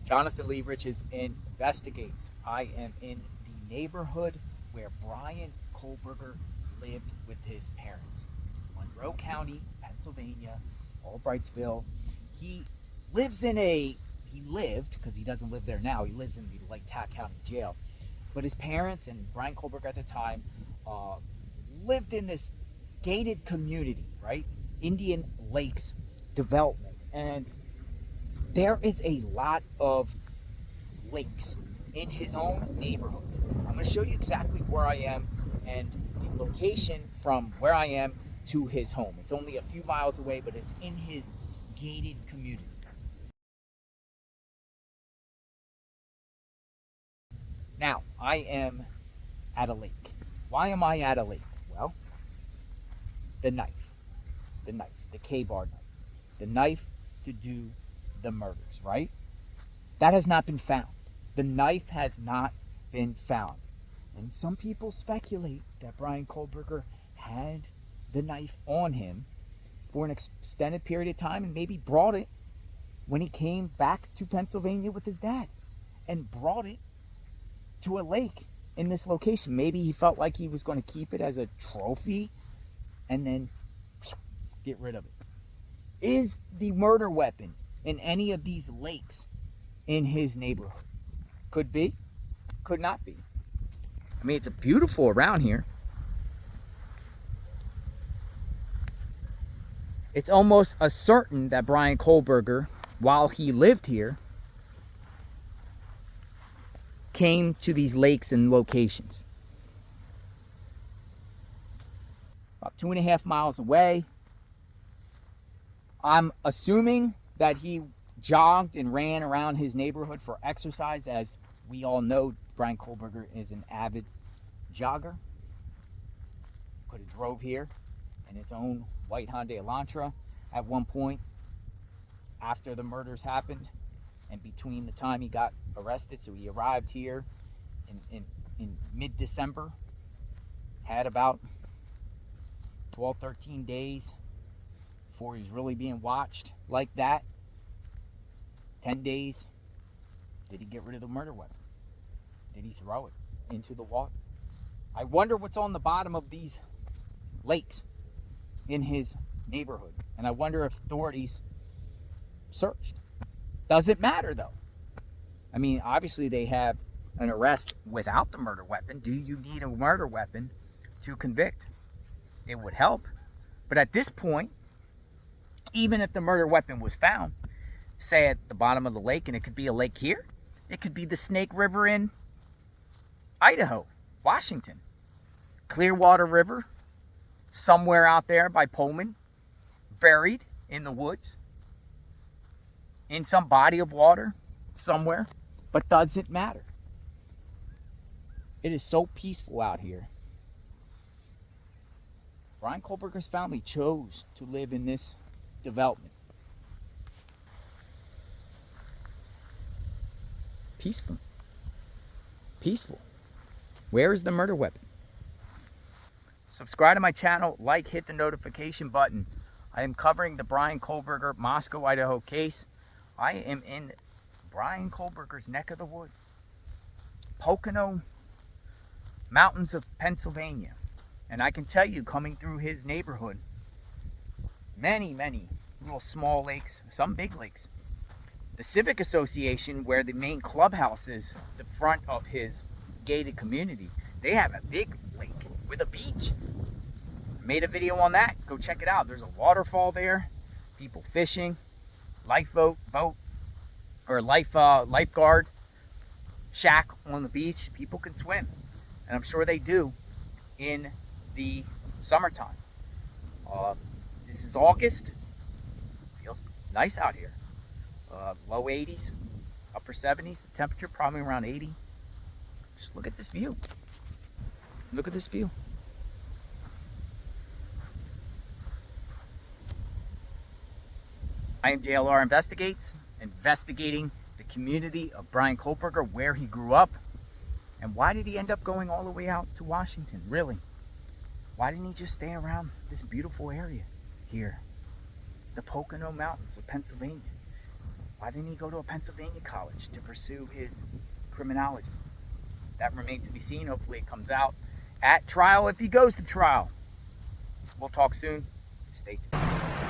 Jonathan Lee Riches investigates. I am in the neighborhood where Bryan Kohberger lived with his parents. Monroe County, Pennsylvania, Albrightsville. He lived, because he doesn't live there now, he lives in the Lake Tack County Jail. But his parents and Bryan Kohberger at the time lived in this gated community, right? Indian Lakes development. And there is a lot of lakes in his own neighborhood. I'm going to show you exactly where I am and the location from where I am to his home. It's only a few miles away, but it's in his gated community. Now, I am at a lake. Why am I at a lake? Well, the knife, the K-bar knife, the knife to do the murders, right? That has not been found. The knife has not been found. And some people speculate that Bryan Kohberger had the knife on him for an extended period of time and maybe brought it when he came back to Pennsylvania with his dad and brought it to a lake in this location. Maybe he felt like he was going to keep it as a trophy and then get rid of it. Is the murder weapon in any of these lakes in his neighborhood? Could be, could not be. I mean, it's beautiful around here. It's almost a certain that Bryan Kohberger, while he lived here, came to these lakes and locations. About 2.5 miles away. I'm assuming that he jogged and ran around his neighborhood for exercise. As we all know, Bryan Kohberger is an avid jogger. Could have drove here in his own white Hyundai Elantra at one point after the murders happened and between the time he got arrested. So he arrived here in mid-December, had about 12, 13 days before he was really being watched like that. 10 days. Did he get rid of the murder weapon? Did he throw it into the water? I wonder what's on the bottom of these lakes in his neighborhood. And I wonder if authorities searched. Doesn't matter though. I mean, obviously they have an arrest without the murder weapon. Do you need a murder weapon to convict? It would help. But at this point, even if the murder weapon was found, say at the bottom of the lake, and it could be a lake here, it could be the Snake River in Idaho, Washington, Clearwater River, somewhere out there by Pullman, buried in the woods, in some body of water somewhere, but doesn't matter. It is so peaceful out here. Bryan Kohberger's family chose to live in this development. Peaceful. Peaceful. Where is the murder weapon? Subscribe to my channel, like, hit the notification button. I am covering the Bryan Kohberger Moscow, Idaho case. I am in Bryan Kohberger's neck of the woods. Pocono mountains of Pennsylvania. And I can tell you, coming through his neighborhood, many little small lakes, some big lakes. The Civic Association, where the main clubhouse is, the front of his gated community, they have a big lake with a beach. I made a video on that. Go check it out. There's a waterfall there, people fishing, lifeboat, or lifeguard shack on the beach. People can swim, and I'm sure they do in the summertime. This is August. Feels nice out here. Low 80s, upper 70s. Temperature probably around 80. Just look at this view. Look at this view. I am JLR Investigates, investigating the community of Bryan Kohberger, where he grew up, and why did he end up going all the way out to Washington, really? Why didn't he just stay around this beautiful area here, the Pocono Mountains of Pennsylvania? Why didn't he go to a Pennsylvania college to pursue his criminology? That remains to be seen. Hopefully it comes out at trial if he goes to trial. We'll talk soon. Stay tuned.